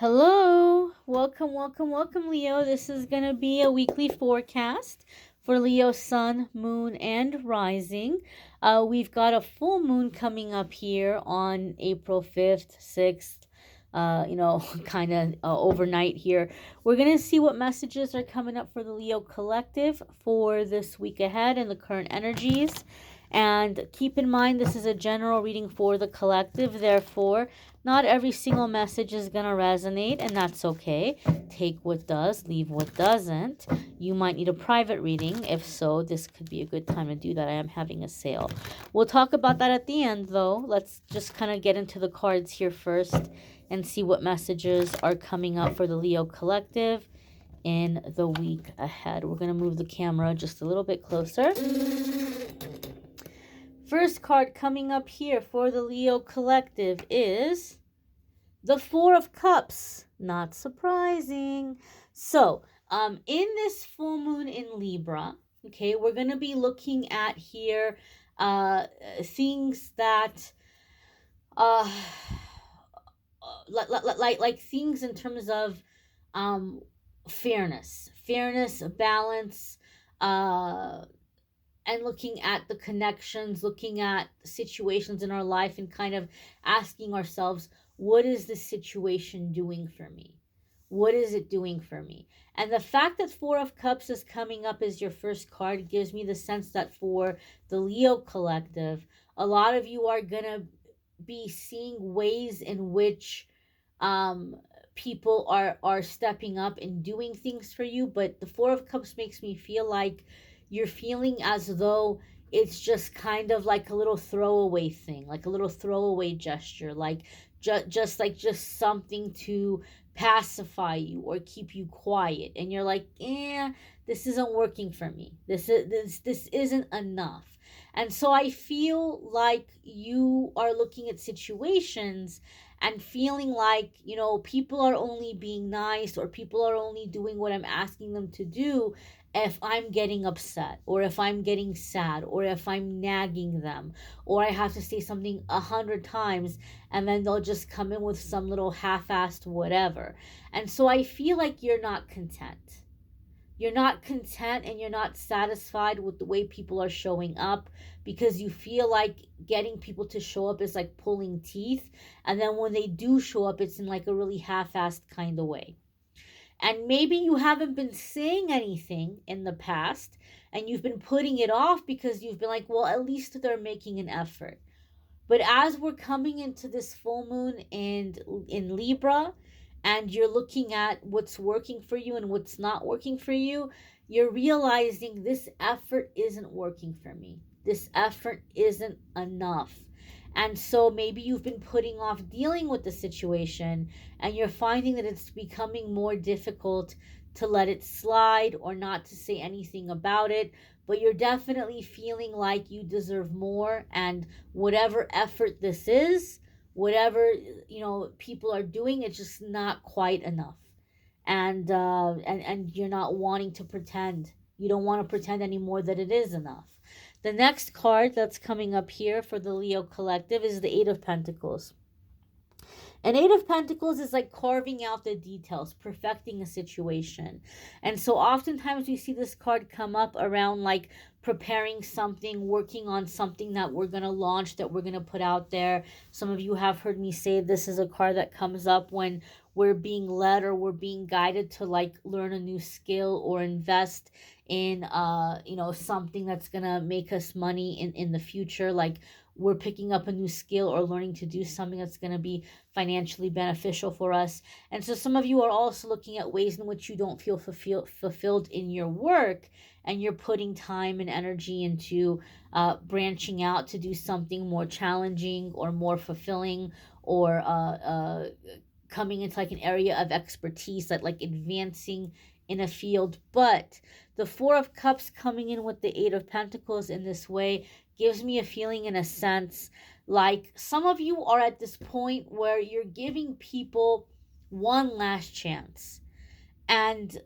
Hello, welcome, Leo. This is going to be a weekly forecast for Leo, Sun, Moon, and Rising. We've got a full moon coming up here on April 5th, 6th, kind of overnight here. We're going to see what messages are coming up for the Leo collective for this week ahead and the current energies. And keep in mind, this is a general reading for the collective. Therefore, not every single message is going to resonate, and that's okay. Take what does, leave what doesn't. You might need a private reading. If so, this could be a good time to do that. I am having a sale. We'll talk about that at the end, though. Let's just kind of get into the cards here first and see what messages are coming up for the Leo collective in the week ahead. We're going to move the camera just a little bit closer. First card coming up here for the Leo collective is the Four of Cups. Not surprising. So, in this full moon in Libra, okay, we're going to be looking at here things that like things in terms of fairness, balance, and looking at the connections, looking at situations in our life and kind of asking ourselves, what is this situation doing for me? What is it doing for me? And the fact that Four of Cups is coming up as your first card gives me the sense that for the Leo collective, a lot of you are going to be seeing ways in which people are stepping up and doing things for you. But the Four of Cups makes me feel like you're feeling as though it's just kind of like a little throwaway thing, like a little throwaway gesture, like just something to pacify you or keep you quiet. And you're like, this isn't working for me. This isn't enough. And so I feel like you are looking at situations and feeling like, people are only being nice or people are only doing what I'm asking them to do if I'm getting upset or if I'm getting sad or if I'm nagging them or I have to say something 100 times and then they'll just come in with some little half-assed whatever. And so I feel like you're not content. You're not content and you're not satisfied with the way people are showing up because you feel like getting people to show up is like pulling teeth. And then when they do show up, it's in like a really half-assed kind of way. And maybe you haven't been saying anything in the past and you've been putting it off because you've been like, well, at least they're making an effort. But as we're coming into this full moon and in Libra, and you're looking at what's working for you and what's not working for you, you're realizing this effort isn't working for me. This effort isn't enough. And so maybe you've been putting off dealing with the situation and you're finding that it's becoming more difficult to let it slide or not to say anything about it. But you're definitely feeling like you deserve more, and whatever effort this is, whatever people are doing, it's just not quite enough. And you're not wanting to pretend. You don't want to pretend anymore that it is enough. The next card that's coming up here for the Leo collective is the Eight of Pentacles. And Eight of Pentacles is like carving out the details, perfecting a situation. And so oftentimes we see this card come up around like preparing something, working on something that we're going to launch, that we're going to put out there. Some of you have heard me say this is a card that comes up when we're being led or we're being guided to like learn a new skill or invest in something that's going to make us money in the future. Like we're picking up a new skill or learning to do something that's going to be financially beneficial for us. And so some of you are also looking at ways in which you don't feel fulfilled in your work, and you're putting time and energy into branching out to do something more challenging or more fulfilling, or coming into like an area of expertise, that like advancing in a field. But the Four of Cups coming in with the Eight of Pentacles in this way gives me a feeling, in a sense, like some of you are at this point where you're giving people one last chance. And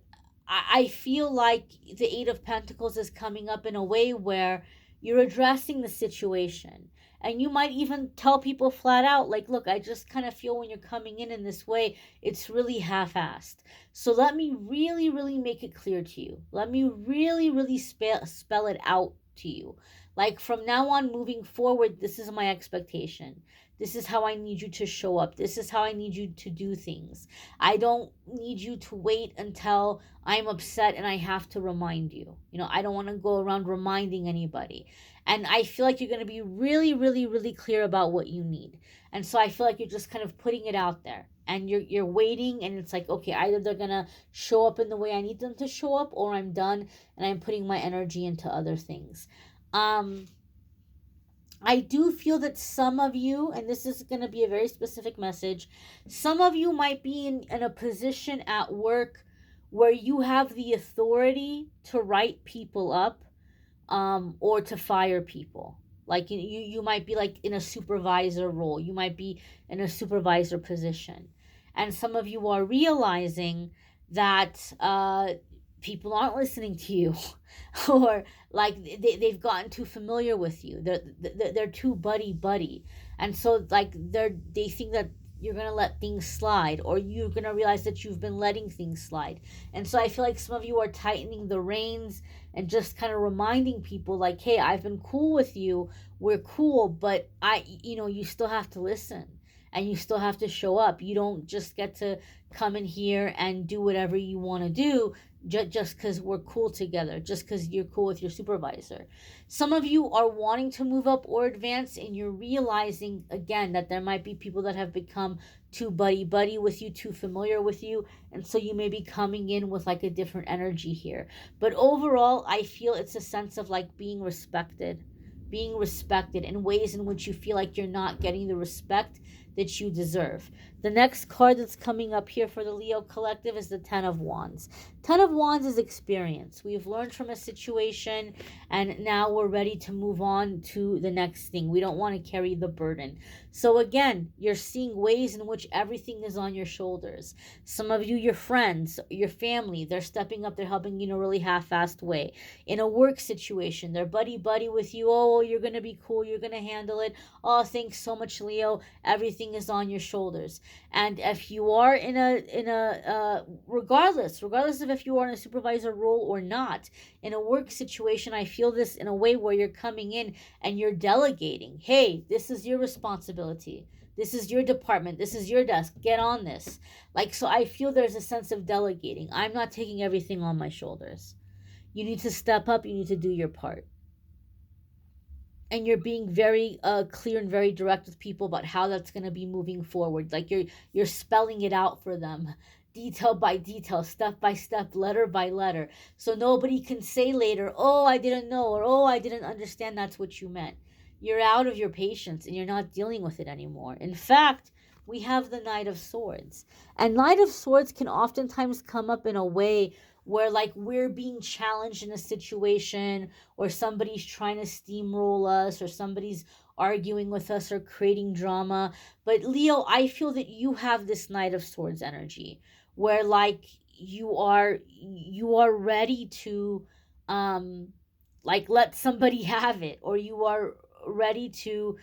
I feel like the Eight of Pentacles is coming up in a way where you're addressing the situation And you might even tell people flat out, like, look, I just kind of feel when you're coming in this way, it's really half-assed. So let me really, really make it clear to you. Let me really, really spell it out to you. Like, from now on, moving forward, this is my expectation. This is how I need you to show up. This is how I need you to do things. I don't need you to wait until I'm upset and I have to remind you. I don't want to go around reminding anybody. And I feel like you're going to be really, really, really clear about what you need. And so I feel like you're just kind of putting it out there. And you're waiting, and it's like, okay, either they're going to show up in the way I need them to show up, or I'm done and I'm putting my energy into other things. I do feel that some of you, and this is going to be a very specific message, some of you might be in a position at work where you have the authority to write people up, or to fire people. Like, you might be like in a supervisor role. You might be in a supervisor position. And some of you are realizing that people aren't listening to you, or like they've gotten too familiar with you. They're too buddy, and so like they think that you're gonna let things slide, or you're gonna realize that you've been letting things slide. And so I feel like some of you are tightening the reins and just kind of reminding people, like, hey, I've been cool with you, we're cool, but you still have to listen, and you still have to show up. You don't just get to come in here and do whatever you want to do just because we're cool together, just because you're cool with your supervisor. Some of you are wanting to move up or advance, and you're realizing, again, that there might be people that have become too buddy with you, too familiar with you, and so you may be coming in with like a different energy here. But overall, I feel it's a sense of like being respected in ways in which you feel like you're not getting the respect that you deserve. The next card that's coming up here for the Leo collective is the Ten of Wands. Ten of Wands is experience. We've learned from a situation, and now we're ready to move on to the next thing. We don't want to carry the burden. So again, you're seeing ways in which everything is on your shoulders. Some of you, your friends, your family, they're stepping up, they're helping you in a really half-assed way. In a work situation, they're buddy with you. Oh, you're going to be cool, you're going to handle it. Oh, thanks so much, Leo. Everything is on your shoulders. And if you are in a regardless of if you are in a supervisor role or not, in a work situation, I feel this in a way where you're coming in and you're delegating. Hey, this is your responsibility. This is your department. This is your desk. Get on this. Like, so I feel there's a sense of delegating. I'm not taking everything on my shoulders. You need to step up. You need to do your part. And you're being very clear and very direct with people about how that's going to be moving forward. Like, you're spelling it out for them, detail by detail, step by step, letter by letter. So nobody can say later, oh, I didn't know, or oh, I didn't understand that's what you meant. You're out of your patience and you're not dealing with it anymore. In fact, we have the Knight of Swords. And Knight of Swords can oftentimes come up in a way where like we're being challenged in a situation, or somebody's trying to steamroll us, or somebody's arguing with us or creating drama. But Leo, I feel that you have this Knight of Swords energy where like you are ready to like let somebody have it, or you are ready to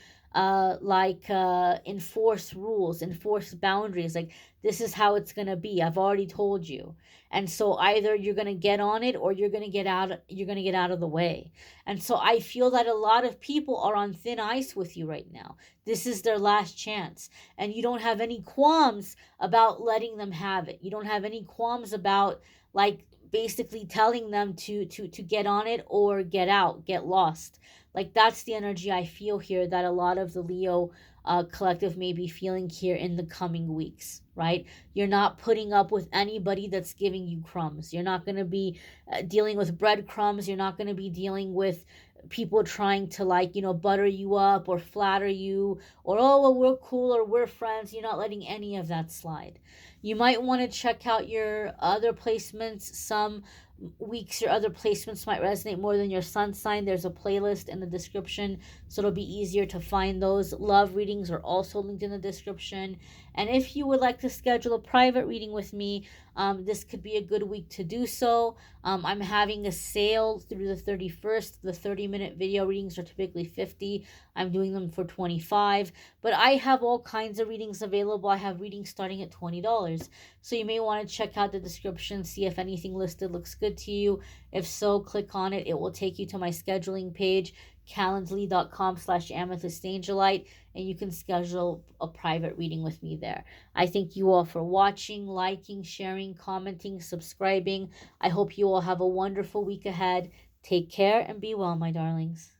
enforce rules, enforce boundaries. Like, this is how it's gonna be. I've already told you. And so either you're gonna get on it, or you're gonna get out of the way. And so I feel that a lot of people are on thin ice with you right now. This is their last chance, and you don't have any qualms about letting them have it. You don't have any qualms about like basically telling them to get on it or get out, get lost. Like, that's the energy I feel here that a lot of the Leo collective may be feeling here in the coming weeks, right? You're not putting up with anybody that's giving you crumbs. You're not going to be dealing with breadcrumbs. You're not going to be dealing with people trying to butter you up or flatter you, or, oh, well, we're cool, or we're friends. You're not letting any of that slide. You might want to check out your other placements. Some weeks your other placements might resonate more than your sun sign, there's a playlist in the description, so it'll be easier to find those. Love readings are also linked in the description. And if you would like to schedule a private reading with me, this could be a good week to do so. I'm having a sale through the 31st. The 30-minute video readings are typically $50. I'm doing them for $25. But I have all kinds of readings available. I have readings starting at $20. So you may want to check out the description, see if anything listed looks good to you. If so, click on it. It will take you to my scheduling page, calendly.com/amethystangelite, and you can schedule a private reading with me there. I thank you all for watching, liking, sharing, commenting, subscribing. I hope you all have a wonderful week ahead. Take care and be well, my darlings.